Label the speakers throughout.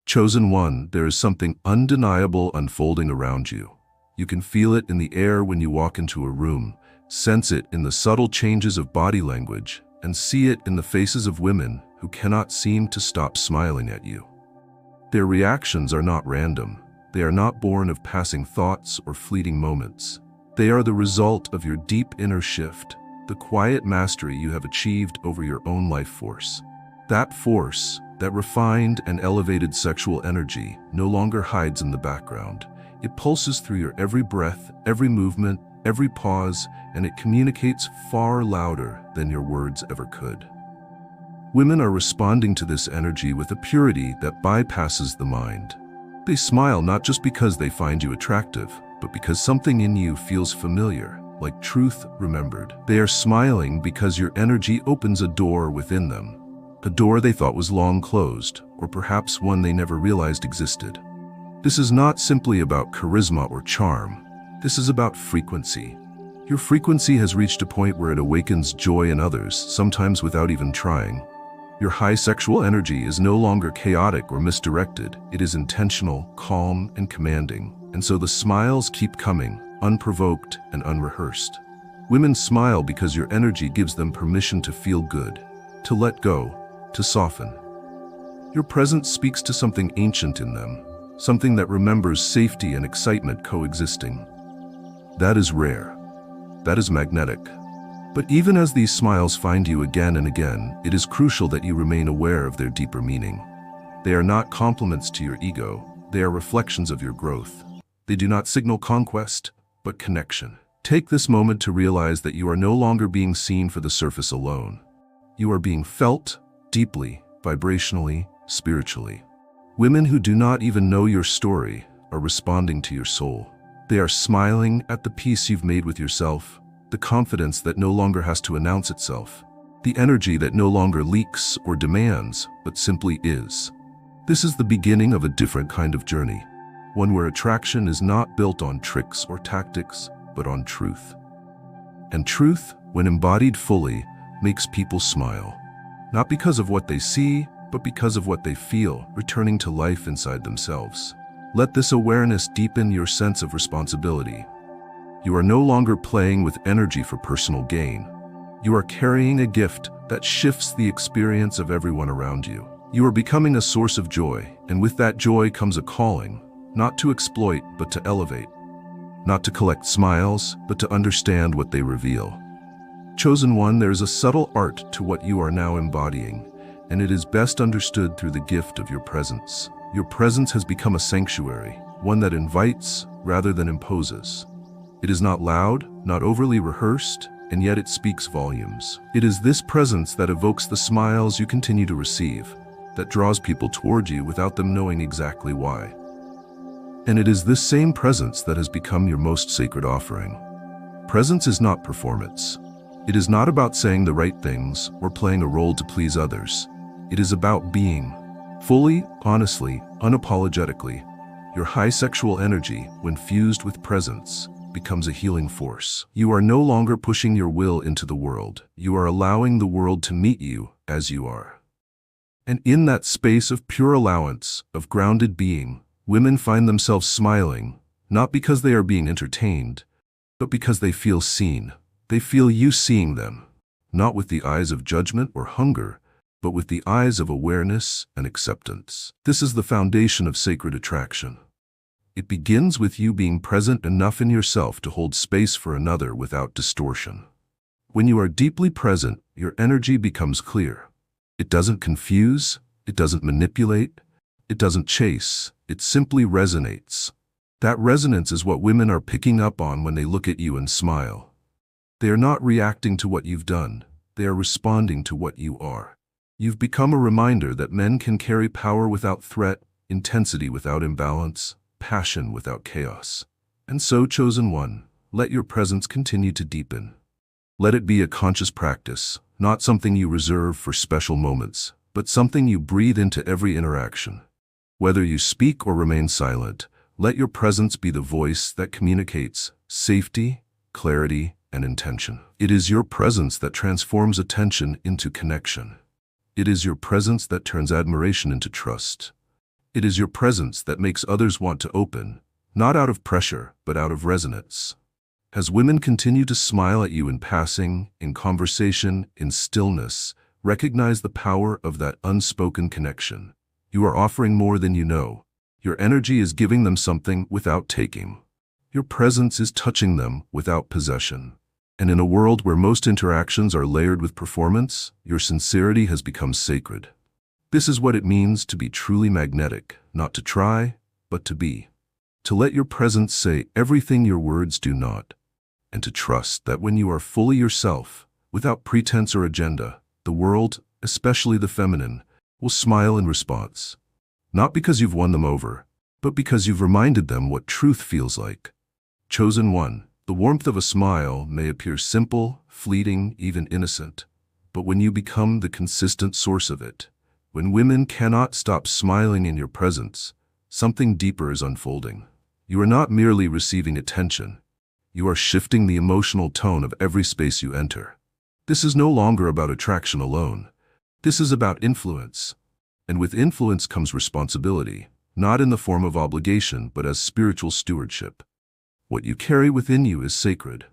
Speaker 1: Chosen one, there is something undeniable unfolding around you. You can feel it in the air when you walk into a room, sense it in the subtle changes of body language, and see it in the faces of women who cannot seem to stop smiling at you. Their reactions are not random. They are not born of passing thoughts or fleeting moments. They are the result of your deep inner shift, the quiet mastery you have achieved over your own life force. That force, that refined and elevated sexual energy, no longer hides in the background. It pulses through your every breath, every movement, every pause, and it communicates far louder than your words ever could. Women are responding to this energy with a purity that bypasses the mind. They smile not just because they find you attractive, but because something in you feels familiar, like truth remembered. They are smiling because your energy opens a door within them, a door they thought was long closed, or perhaps one they never realized existed. This is not simply about charisma or charm. This is about frequency. Your frequency has reached a point where it awakens joy in others, sometimes without even trying. Your high sexual energy is no longer chaotic or misdirected. It is intentional, calm, and commanding. And so the smiles keep coming, unprovoked and unrehearsed. Women smile because your energy gives them permission to feel good, to let go, to soften. Your presence speaks to something ancient in them, something that remembers safety and excitement coexisting. That is rare. That is magnetic. But even as these smiles find you again and again, it is crucial that you remain aware of their deeper meaning. They are not compliments to your ego. They are reflections of your growth. They do not signal conquest, but connection. Take this moment to realize that you are no longer being seen for the surface alone. You are being felt deeply, vibrationally, spiritually. Women who do not even know your story are responding to your soul. They are smiling at the peace you've made with yourself, the confidence that no longer has to announce itself, the energy that no longer leaks or demands, but simply is. This is the beginning of a different kind of journey, one where attraction is not built on tricks or tactics, but on truth. And truth, when embodied fully, makes people smile. Not because of what they see, but because of what they feel, returning to life inside themselves. Let this awareness deepen your sense of responsibility. You are no longer playing with energy for personal gain. You are carrying a gift that shifts the experience of everyone around you. You are becoming a source of joy, and with that joy comes a calling, not to exploit, but to elevate. Not to collect smiles, but to understand what they reveal. Chosen one, there is a subtle art to what you are now embodying, and it is best understood through the gift of your presence. Your presence has become a sanctuary, one that invites rather than imposes. It is not loud, not overly rehearsed, and yet it speaks volumes. It is this presence that evokes the smiles you continue to receive, that draws people toward you without them knowing exactly why. And it is this same presence that has become your most sacred offering. Presence is not performance. It is not about saying the right things or playing a role to please others. It is about being, fully, honestly, unapologetically. Your high sexual energy, when fused with presence, becomes a healing force. You are no longer pushing your will into the world. You are allowing the world to meet you as you are. And in that space of pure allowance, of grounded being, women find themselves smiling, not because they are being entertained, but because they feel seen. They feel you seeing them, not with the eyes of judgment or hunger, but with the eyes of awareness and acceptance. This is the foundation of sacred attraction. It begins with you being present enough in yourself to hold space for another without distortion. When you are deeply present, your energy becomes clear. It doesn't confuse, it doesn't manipulate, it doesn't chase, it simply resonates. That resonance is what women are picking up on when they look at you and smile. They are not reacting to what you've done, they are responding to what you are. You've become a reminder that men can carry power without threat, intensity without imbalance, passion without chaos. And so, chosen one, let your presence continue to deepen. Let it be a conscious practice, not something you reserve for special moments, but something you breathe into every interaction. Whether you speak or remain silent, let your presence be the voice that communicates safety, clarity, and intention. It is your presence that transforms attention into connection. It is your presence that turns admiration into trust. It is your presence that makes others want to open, not out of pressure, but out of resonance. As women continue to smile at you in passing, in conversation, in stillness, recognize the power of that unspoken connection. You are offering more than you know. Your energy is giving them something without taking. Your presence is touching them without possession. And in a world where most interactions are layered with performance, your sincerity has become sacred. This is what it means to be truly magnetic, not to try, but to be. To let your presence say everything your words do not, and to trust that when you are fully yourself, without pretense or agenda, the world, especially the feminine, will smile in response. Not because you've won them over, but because you've reminded them what truth feels like. Chosen one, the warmth of a smile may appear simple, fleeting, even innocent, but when you become the consistent source of it, when women cannot stop smiling in your presence, something deeper is unfolding. You are not merely receiving attention. You are shifting the emotional tone of every space you enter. This is no longer about attraction alone. This is about influence. And with influence comes responsibility, not in the form of obligation, but as spiritual stewardship. What you carry within you is sacred.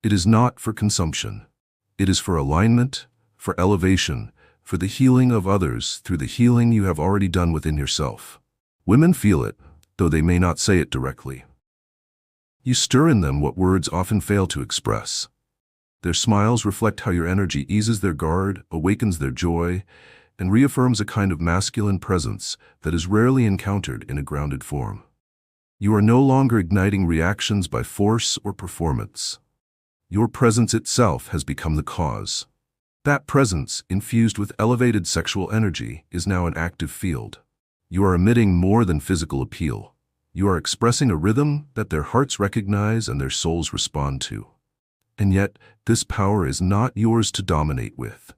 Speaker 1: It is not for consumption. It is for alignment, for elevation, for the healing of others through the healing you have already done within yourself. Women feel it, though they may not say it directly. You stir in them what words often fail to express. Their smiles reflect how your energy eases their guard, awakens their joy, and reaffirms a kind of masculine presence that is rarely encountered in a grounded form. You are no longer igniting reactions by force or performance. Your presence itself has become the cause. That presence, infused with elevated sexual energy, is now an active field. You are emitting more than physical appeal. You are expressing a rhythm that their hearts recognize and their souls respond to. And yet, this power is not yours to dominate with.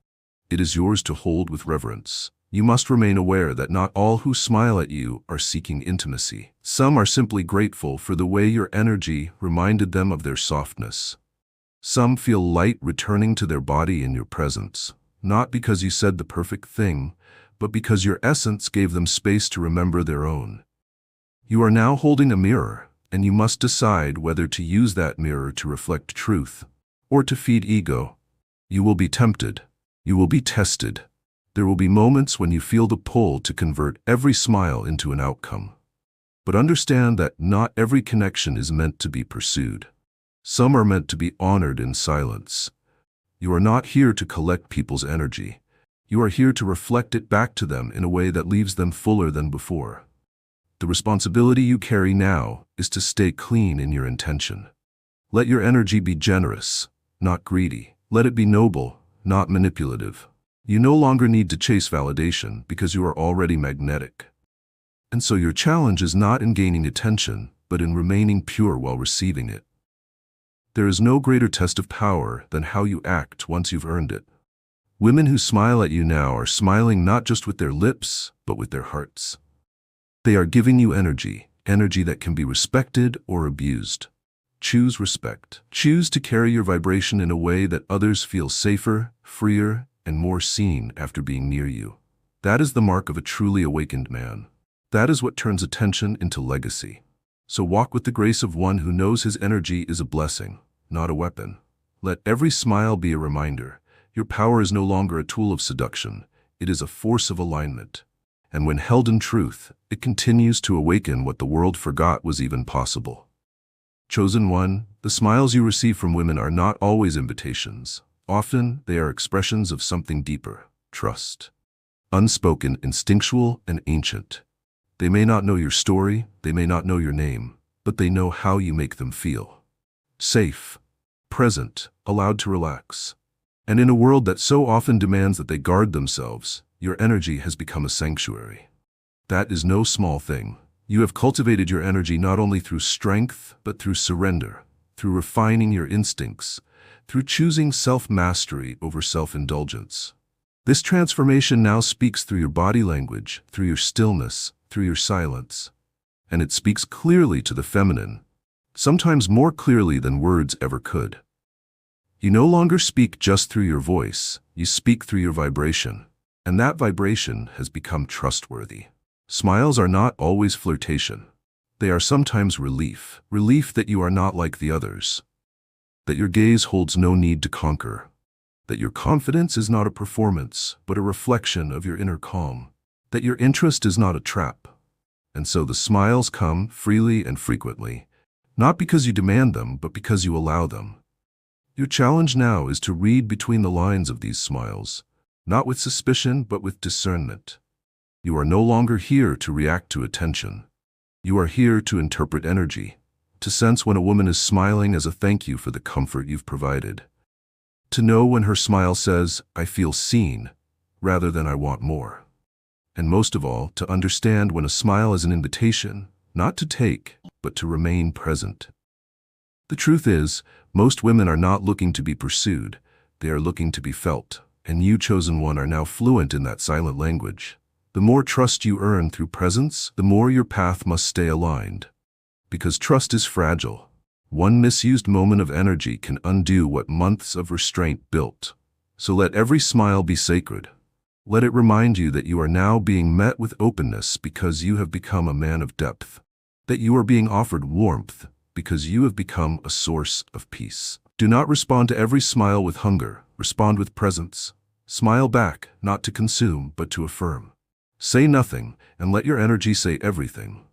Speaker 1: It is yours to hold with reverence. You must remain aware that not all who smile at you are seeking intimacy. Some are simply grateful for the way your energy reminded them of their softness. Some feel light returning to their body in your presence, not because you said the perfect thing, but because your essence gave them space to remember their own. You are now holding a mirror, and you must decide whether to use that mirror to reflect truth or to feed ego. You will be tempted. You will be tested. There will be moments when you feel the pull to convert every smile into an outcome. But understand that not every connection is meant to be pursued. Some are meant to be honored in silence. You are not here to collect people's energy. You are here to reflect it back to them in a way that leaves them fuller than before. The responsibility you carry now is to stay clean in your intention. Let your energy be generous, not greedy. Let it be noble, not manipulative. You no longer need to chase validation because you are already magnetic. And so your challenge is not in gaining attention, but in remaining pure while receiving it. There is no greater test of power than how you act once you've earned it. Women who smile at you now are smiling not just with their lips, but with their hearts. They are giving you energy that can be respected or abused. Choose respect. Choose to carry your vibration in a way that others feel safer, freer, and more seen after being near you. That is the mark of a truly awakened man. That is what turns attention into legacy. So walk with the grace of one who knows his energy is a blessing, not a weapon. Let every smile be a reminder. Your power is no longer a tool of seduction. It is a force of alignment. And when held in truth, it continues to awaken what the world forgot was even possible. Chosen one, the smiles you receive from women are not always invitations. Often, they are expressions of something deeper: trust. Unspoken, instinctual, and ancient. They may not know your story, they may not know your name, but they know how you make them feel. Safe, present, allowed to relax. And in a world that so often demands that they guard themselves, your energy has become a sanctuary. That is no small thing. You have cultivated your energy not only through strength, but through surrender, through refining your instincts, through choosing self-mastery over self-indulgence. This transformation now speaks through your body language, through your stillness, through your silence. And it speaks clearly to the feminine, sometimes more clearly than words ever could. You no longer speak just through your voice, you speak through your vibration. And that vibration has become trustworthy. Smiles are not always flirtation. They are sometimes relief. Relief that you are not like the others. That your gaze holds no need to conquer. That your confidence is not a performance, but a reflection of your inner calm. That your interest is not a trap. And so the smiles come freely and frequently, not because you demand them, but because you allow them. Your challenge now is to read between the lines of these smiles, not with suspicion, but with discernment. You are no longer here to react to attention. You are here to interpret energy, to sense when a woman is smiling as a thank you for the comfort you've provided. To know when her smile says, "I feel seen," rather than "I want more." And most of all, to understand when a smile is an invitation, not to take, but to remain present. The truth is, most women are not looking to be pursued, they are looking to be felt, and you, chosen one, are now fluent in that silent language. The more trust you earn through presence, the more your path must stay aligned. Because trust is fragile. One misused moment of energy can undo what months of restraint built. So let every smile be sacred. Let it remind you that you are now being met with openness because you have become a man of depth. That you are being offered warmth because you have become a source of peace. Do not respond to every smile with hunger. Respond with presence. Smile back, not to consume, but to affirm. Say nothing, and let your energy say everything.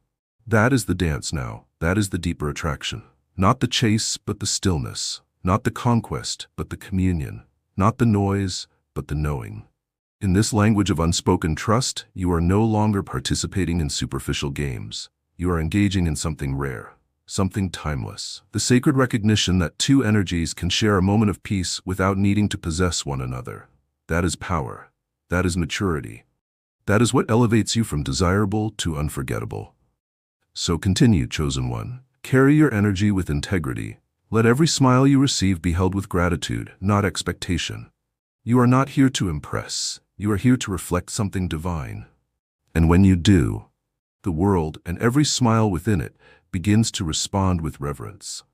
Speaker 1: That is the dance now. That is the deeper attraction. Not the chase, but the stillness. Not the conquest, but the communion. Not the noise, but the knowing. In this language of unspoken trust, you are no longer participating in superficial games. You are engaging in something rare, something timeless. The sacred recognition that two energies can share a moment of peace without needing to possess one another. That is power. That is maturity. That is what elevates you from desirable to unforgettable. So continue, chosen one. Carry your energy with integrity. Let every smile you receive be held with gratitude, not expectation. You are not here to impress. You are here to reflect something divine. And when you do, the world and every smile within it begins to respond with reverence.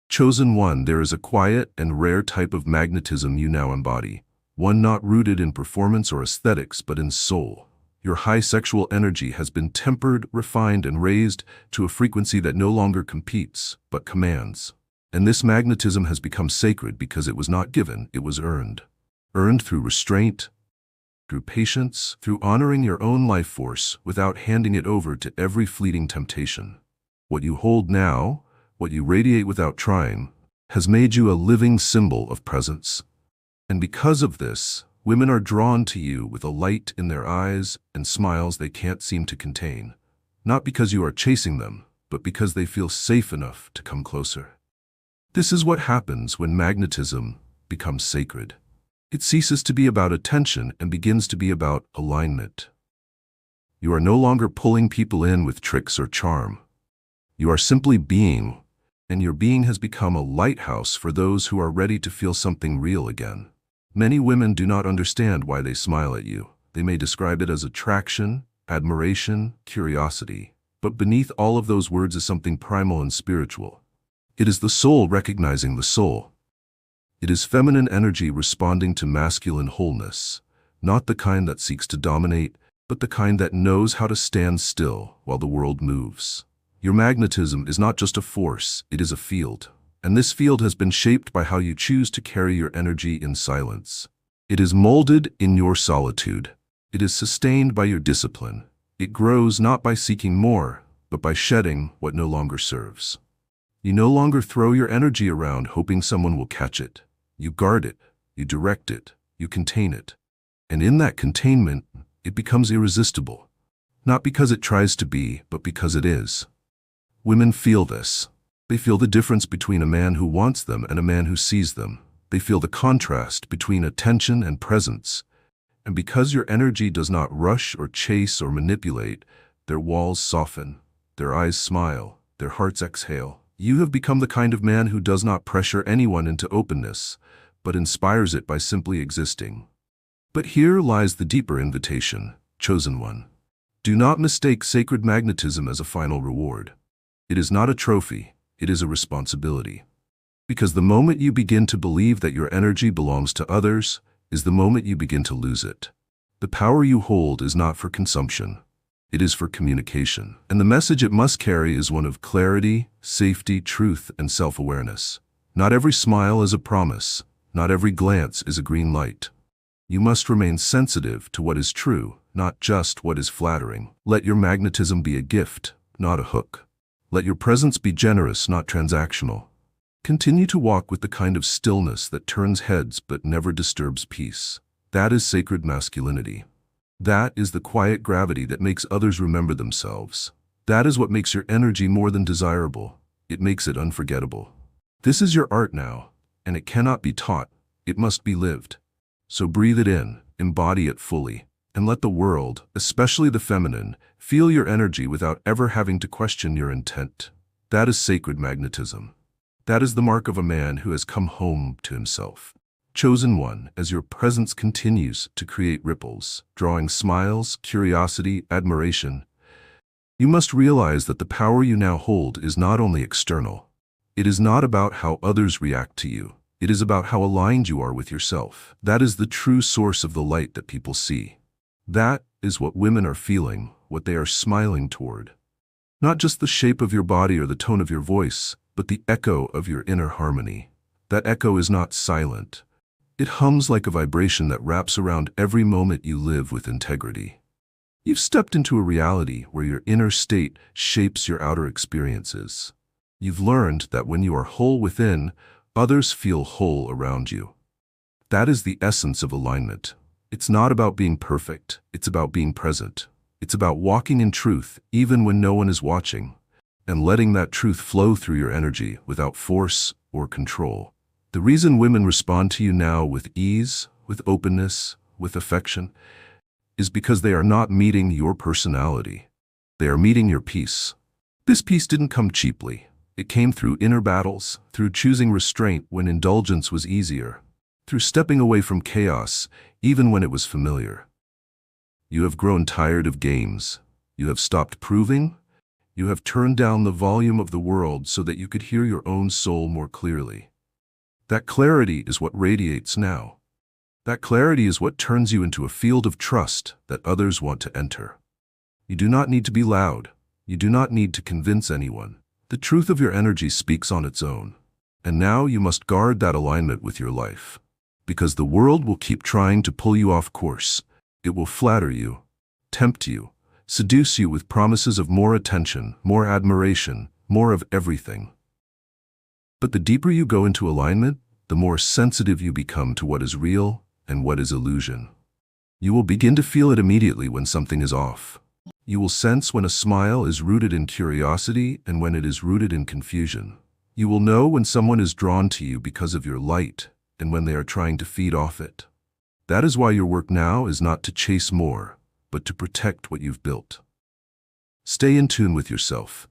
Speaker 1: Chosen one, there is a quiet and rare type of magnetism you now embody, one not rooted in performance or aesthetics, but in soul. Your high sexual energy has been tempered, refined, and raised to a frequency that no longer competes, but commands. And this magnetism has become sacred because it was not given, it was earned. Earned through restraint, through patience, through honoring your own life force without handing it over to every fleeting temptation. What you hold now, what you radiate without trying, has made you a living symbol of presence. And because of this, women are drawn to you with a light in their eyes and smiles they can't seem to contain. Not because you are chasing them, but because they feel safe enough to come closer. This is what happens when magnetism becomes sacred. It ceases to be about attention and begins to be about alignment. You are no longer pulling people in with tricks or charm. You are simply being, and your being has become a lighthouse for those who are ready to feel something real again. Many women do not understand why they smile at you. They may describe it as attraction, admiration, curiosity. But beneath all of those words is something primal and spiritual. It is the soul recognizing the soul. It is feminine energy responding to masculine wholeness, not the kind that seeks to dominate, but the kind that knows how to stand still while the world moves. Your magnetism is not just a force, it is a field. And this field has been shaped by how you choose to carry your energy in silence. It is molded in your solitude. It is sustained by your discipline. It grows not by seeking more, but by shedding what no longer serves. You no longer throw your energy around hoping someone will catch it. You guard it, you direct it, you contain it. And in that containment, it becomes irresistible. Not because it tries to be, but because it is. Women feel this. They feel the difference between a man who wants them and a man who sees them. They feel the contrast between attention and presence. And because your energy does not rush or chase or manipulate, their walls soften, their eyes smile, their hearts exhale. You have become the kind of man who does not pressure anyone into openness, but inspires it by simply existing. But here lies the deeper invitation, chosen one. Do not mistake sacred magnetism as a final reward. It is not a trophy, it is a responsibility. Because the moment you begin to believe that your energy belongs to others is the moment you begin to lose it. The power you hold is not for consumption. It is for communication. And the message it must carry is one of clarity, safety, truth, and self-awareness. Not every smile is a promise. Not every glance is a green light. You must remain sensitive to what is true, not just what is flattering. Let your magnetism be a gift, not a hook. Let your presence be generous, not transactional. Continue to walk with the kind of stillness that turns heads but never disturbs peace. That is sacred masculinity. That is the quiet gravity that makes others remember themselves. That is what makes your energy more than desirable. It makes it unforgettable. This is your art now, and it cannot be taught. It must be lived. So breathe it in, embody it fully, and let the world, especially the feminine, feel your energy without ever having to question your intent. That is sacred magnetism. That is the mark of a man who has come home to himself. Chosen one, as your presence continues to create ripples, drawing smiles, curiosity, admiration, you must realize that the power you now hold is not only external. It is not about how others react to you. It is about how aligned you are with yourself. That is the true source of the light that people see. That is what women are feeling, what they are smiling toward. Not just the shape of your body or the tone of your voice, but the echo of your inner harmony. That echo is not silent. It hums like a vibration that wraps around every moment you live with integrity. You've stepped into a reality where your inner state shapes your outer experiences. You've learned that when you are whole within, others feel whole around you. That is the essence of alignment. It's not about being perfect, it's about being present. It's about walking in truth even when no one is watching, and letting that truth flow through your energy without force or control. The reason women respond to you now with ease, with openness, with affection, is because they are not meeting your personality. They are meeting your peace. This peace didn't come cheaply. It came through inner battles, through choosing restraint when indulgence was easier, through stepping away from chaos even when it was familiar. You have grown tired of games. You have stopped proving. You have turned down the volume of the world so that you could hear your own soul more clearly. That clarity is what radiates now. That clarity is what turns you into a field of trust that others want to enter. You do not need to be loud. You do not need to convince anyone. The truth of your energy speaks on its own. And now you must guard that alignment with your life. Because the world will keep trying to pull you off course. It will flatter you, tempt you, seduce you with promises of more attention, more admiration, more of everything. But the deeper you go into alignment, the more sensitive you become to what is real and what is illusion. You will begin to feel it immediately when something is off. You will sense when a smile is rooted in curiosity and when it is rooted in confusion. You will know when someone is drawn to you because of your light and when they are trying to feed off it. That is why your work now is not to chase more, but to protect what you've built. Stay in tune with yourself.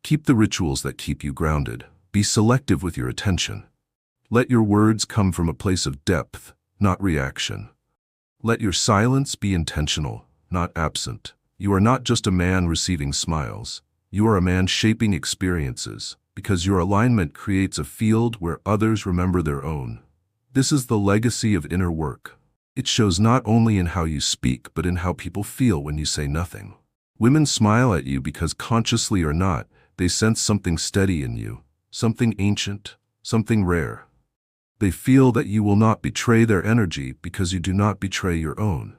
Speaker 1: Keep the rituals that keep you grounded. Be selective with your attention. Let your words come from a place of depth, not reaction. Let your silence be intentional, not absent. You are not just a man receiving smiles. You are a man shaping experiences, because your alignment creates a field where others remember their own. This is the legacy of inner work. It shows not only in how you speak, but in how people feel when you say nothing. Women smile at you because, consciously or not, they sense something steady in you, something ancient, something rare. They feel that you will not betray their energy because you do not betray your own.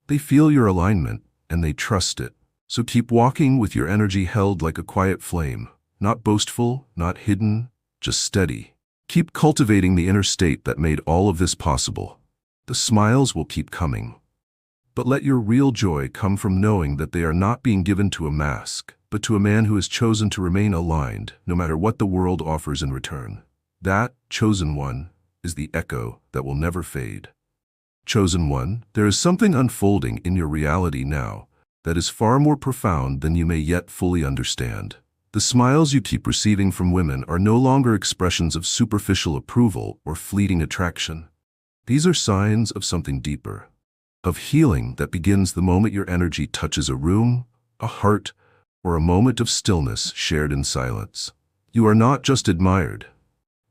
Speaker 1: They feel your alignment, and they trust it. So keep walking with your energy held like a quiet flame, not boastful, not hidden, just steady. Keep cultivating the inner state that made all of this possible. The smiles will keep coming. But let your real joy come from knowing that they are not being given to a mask, but to a man who has chosen to remain aligned, no matter what the world offers in return. That, chosen one, is the echo that will never fade. Chosen one, there is something unfolding in your reality now that is far more profound than you may yet fully understand. The smiles you keep receiving from women are no longer expressions of superficial approval or fleeting attraction. These are signs of something deeper, of healing that begins the moment your energy touches a room, a heart, or a moment of stillness shared in silence. You are not just admired.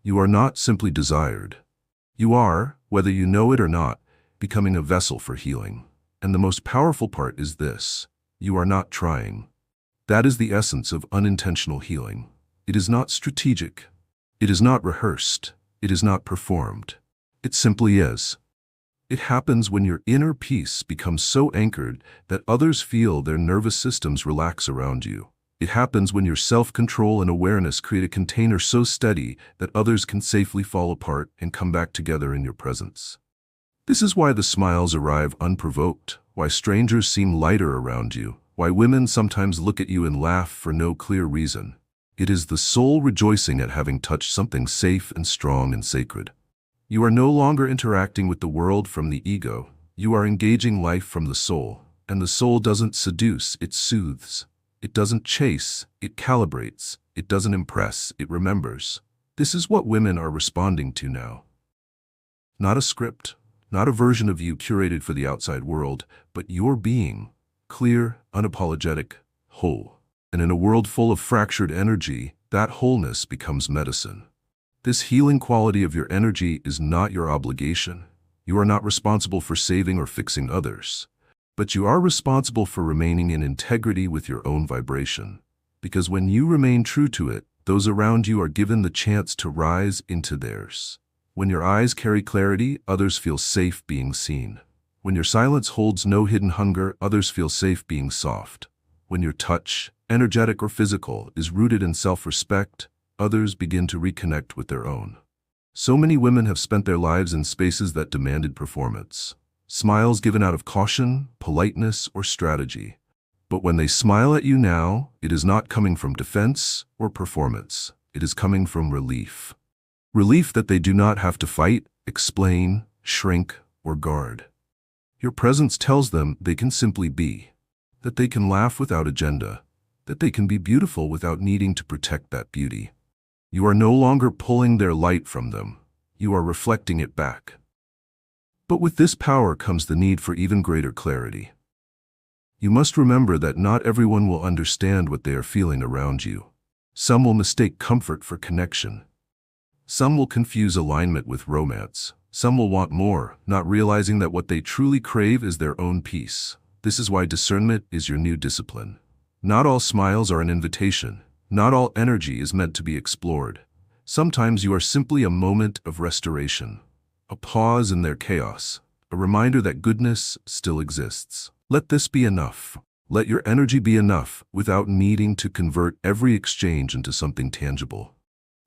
Speaker 1: You are not simply desired. You are, whether you know it or not, becoming a vessel for healing. And the most powerful part is this: You are not trying. That is the essence of unintentional healing. It is not strategic. It is not rehearsed. It is not performed. It simply is. It happens when your inner peace becomes so anchored that others feel their nervous systems relax around you. It happens when your self-control and awareness create a container so steady that others can safely fall apart and come back together in your presence. This is why the smiles arrive unprovoked, why strangers seem lighter around you, why women sometimes look at you and laugh for no clear reason. It is the soul rejoicing at having touched something safe and strong and sacred. You are no longer interacting with the world from the ego. You are engaging life from the soul, and the soul doesn't seduce, it soothes. It doesn't chase, it calibrates. It doesn't impress, it remembers. This is what women are responding to now. Not a script, not a version of you curated for the outside world, but your being, clear, unapologetic, whole. And in a world full of fractured energy, that wholeness becomes medicine. This healing quality of your energy is not your obligation. You are not responsible for saving or fixing others. But you are responsible for remaining in integrity with your own vibration. Because when you remain true to it, those around you are given the chance to rise into theirs. When your eyes carry clarity, others feel safe being seen. When your silence holds no hidden hunger, others feel safe being soft. When your touch, energetic or physical, is rooted in self-respect, others begin to reconnect with their own. So many women have spent their lives in spaces that demanded performance. Smiles given out of caution, politeness, or strategy. But when they smile at you now, it is not coming from defense or performance. It is coming from relief. Relief that they do not have to fight, explain, shrink, or guard. Your presence tells them they can simply be. That they can laugh without agenda. That they can be beautiful without needing to protect that beauty. You are no longer pulling their light from them. You are reflecting it back. But with this power comes the need for even greater clarity. You must remember that not everyone will understand what they are feeling around you. Some will mistake comfort for connection. Some will confuse alignment with romance. Some will want more, not realizing that what they truly crave is their own peace. This is why discernment is your new discipline. Not all smiles are an invitation. Not all energy is meant to be explored. Sometimes you are simply a moment of restoration. A pause in their chaos, a reminder that goodness still exists. Let this be enough. Let your energy be enough without needing to convert every exchange into something tangible.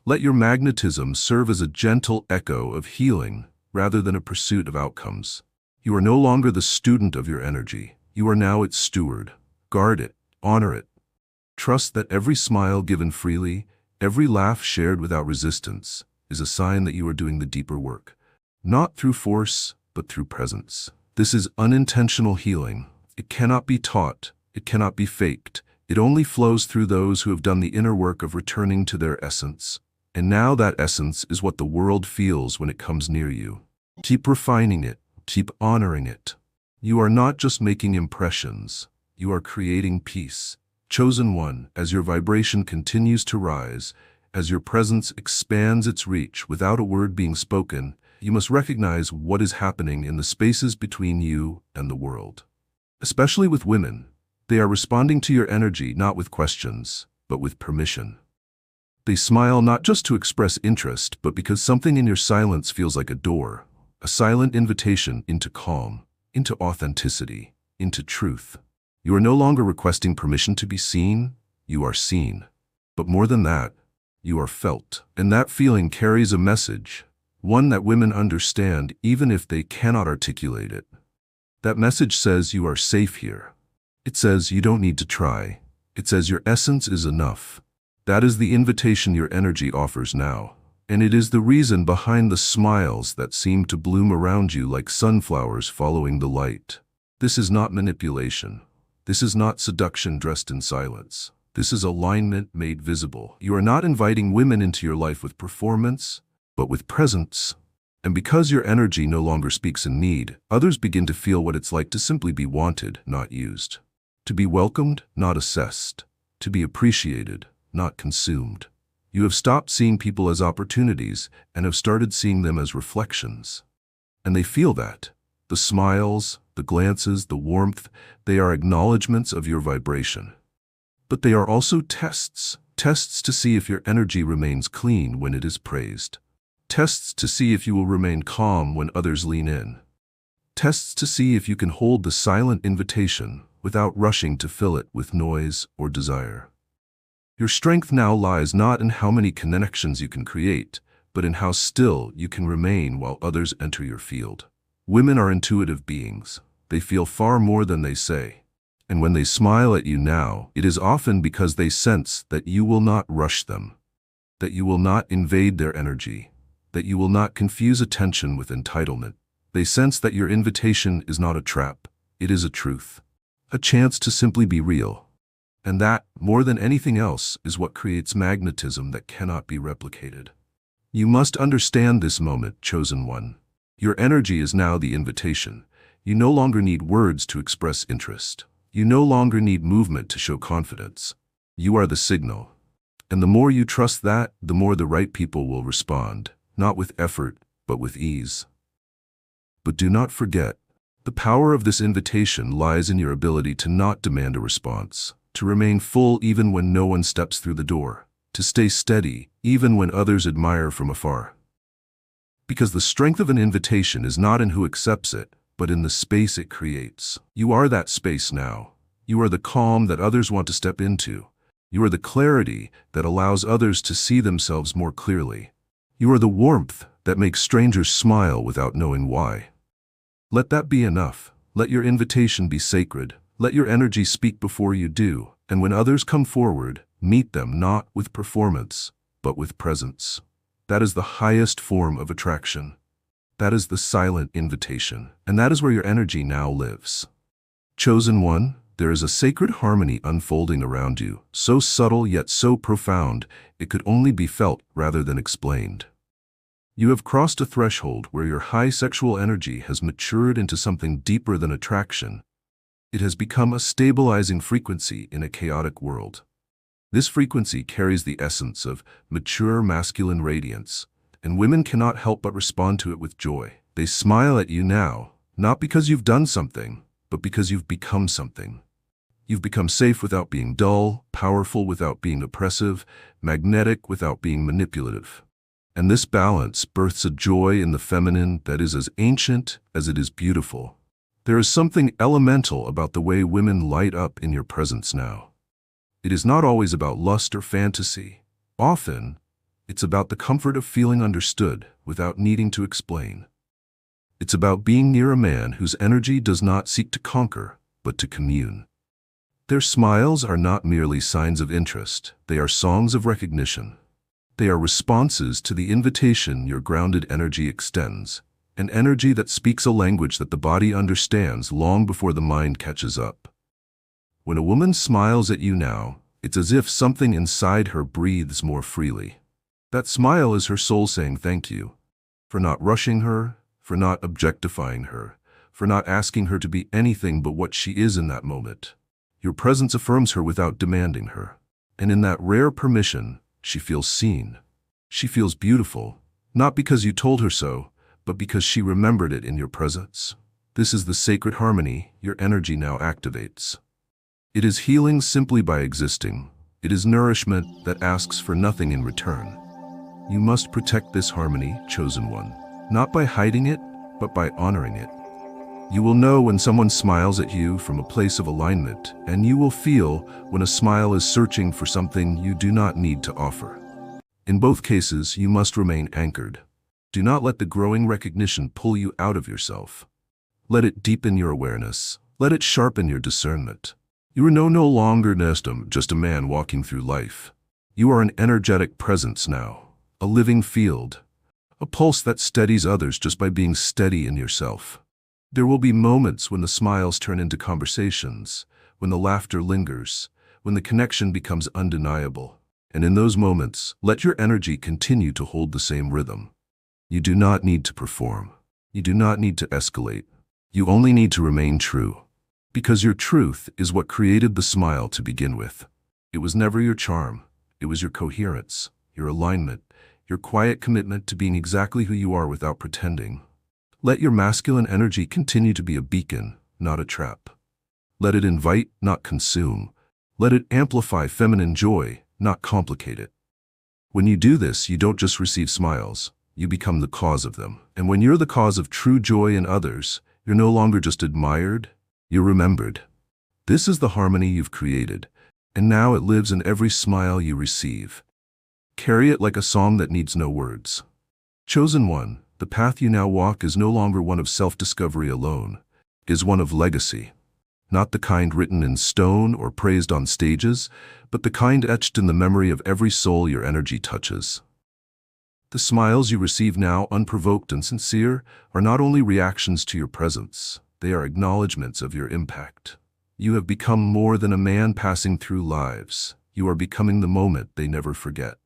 Speaker 1: Let your magnetism serve as a gentle echo of healing rather than a pursuit of outcomes. You are no longer the student of your energy. You are now its steward. Guard it, honor it. Trust that every smile given freely, every laugh shared without resistance, is a sign that you are doing the deeper work. Not through force, but through presence. This is unintentional healing. It cannot be taught. It cannot be faked. It only flows through those who have done the inner work of returning to their essence. And now that essence is what the world feels when it comes near you. Keep refining it. Keep honoring it. You are not just making impressions. You are creating peace. Chosen one, as your vibration continues to rise, as your presence expands its reach without a word being spoken, you must recognize what is happening in the spaces between you and the world. Especially with women, they are responding to your energy not with questions, but with permission. They smile not just to express interest, but because something in your silence feels like a door, a silent invitation into calm, into authenticity, into truth. You are no longer requesting permission to be seen, you are seen. But more than that, you are felt. And that feeling carries a message. One that women understand even if they cannot articulate it. That message says you are safe here. It says you don't need to try. It says your essence is enough. That is the invitation your energy offers now. And it is the reason behind the smiles that seem to bloom around you like sunflowers following the light. This is not manipulation. This is not seduction dressed in silence. This is alignment made visible. You are not inviting women into your life with performance, but with presence. And because your energy no longer speaks in need, others begin to feel what it's like to simply be wanted, not used. To be welcomed, not assessed. To be appreciated, not consumed. You have stopped seeing people as opportunities and have started seeing them as reflections. And they feel that. The smiles, the glances, the warmth, they are acknowledgments of your vibration. But they are also tests to see if your energy remains clean when it is praised. Tests to see if you will remain calm when others lean in. Tests to see if you can hold the silent invitation without rushing to fill it with noise or desire. Your strength now lies not in how many connections you can create, but in how still you can remain while others enter your field. Women are intuitive beings. They feel far more than they say. And when they smile at you now, it is often because they sense that you will not rush them, that you will not invade their energy, that you will not confuse attention with entitlement. They sense that your invitation is not a trap, it is a truth, a chance to simply be real. And that, more than anything else, is what creates magnetism that cannot be replicated. You must understand this moment, chosen one. Your energy is now the invitation. You no longer need words to express interest. You no longer need movement to show confidence. You are the signal. And the more you trust that, the more the right people will respond, not with effort, but with ease. But do not forget, the power of this invitation lies in your ability to not demand a response, to remain full even when no one steps through the door, to stay steady even when others admire from afar. Because the strength of an invitation is not in who accepts it, but in the space it creates. You are that space now. You are the calm that others want to step into. You are the clarity that allows others to see themselves more clearly. You are the warmth that makes strangers smile without knowing why. Let that be enough. Let your invitation be sacred. Let your energy speak before you do. And when others come forward, meet them not with performance, but with presence. That is the highest form of attraction. That is the silent invitation, and that is where your energy now lives. Chosen one, there is a sacred harmony unfolding around you, so subtle yet so profound, it could only be felt rather than explained. You have crossed a threshold where your high sexual energy has matured into something deeper than attraction. It has become a stabilizing frequency in a chaotic world. This frequency carries the essence of mature masculine radiance, and women cannot help but respond to it with joy. They smile at you now, not because you've done something, but because you've become something. You've become safe without being dull, powerful without being oppressive, magnetic without being manipulative. And this balance births a joy in the feminine that is as ancient as it is beautiful. There is something elemental about the way women light up in your presence now. It is not always about lust or fantasy. Often, it's about the comfort of feeling understood without needing to explain. It's about being near a man whose energy does not seek to conquer, but to commune. Their smiles are not merely signs of interest, they are songs of recognition. They are responses to the invitation your grounded energy extends, an energy that speaks a language that the body understands long before the mind catches up. When a woman smiles at you now, it's as if something inside her breathes more freely. That smile is her soul saying thank you for not rushing her, for not objectifying her, for not asking her to be anything but what she is in that moment. Your presence affirms her without demanding her. And in that rare permission, she feels seen. She feels beautiful, not because you told her so, but because she remembered it in your presence. This is the sacred harmony your energy now activates. It is healing simply by existing. It is nourishment that asks for nothing in return. You must protect this harmony, chosen one, not by hiding it, but by honoring it. You will know when someone smiles at you from a place of alignment, and you will feel when a smile is searching for something you do not need to offer. In both cases, you must remain anchored. Do not let the growing recognition pull you out of yourself. Let it deepen your awareness. Let it sharpen your discernment. You are no longer just a man walking through life. You are an energetic presence now. A living field, a pulse that steadies others just by being steady in yourself. There will be moments when the smiles turn into conversations, when the laughter lingers, when the connection becomes undeniable. And in those moments, let your energy continue to hold the same rhythm. You do not need to perform. You do not need to escalate. You only need to remain true. Because your truth is what created the smile to begin with. It was never your charm. It was your coherence, your alignment, your quiet commitment to being exactly who you are without pretending. Let your masculine energy continue to be a beacon, not a trap. Let it invite, not consume. Let it amplify feminine joy, not complicate it. When you do this, you don't just receive smiles, you become the cause of them. And when you're the cause of true joy in others, you're no longer just admired, you're remembered. This is the harmony you've created, and now it lives in every smile you receive. Carry it like a song that needs no words. Chosen one, the path you now walk is no longer one of self-discovery alone, it is one of legacy. Not the kind written in stone or praised on stages, but the kind etched in the memory of every soul your energy touches. The smiles you receive now, unprovoked and sincere, are not only reactions to your presence, they are acknowledgments of your impact. You have become more than a man passing through lives. You are becoming the moment they never forget.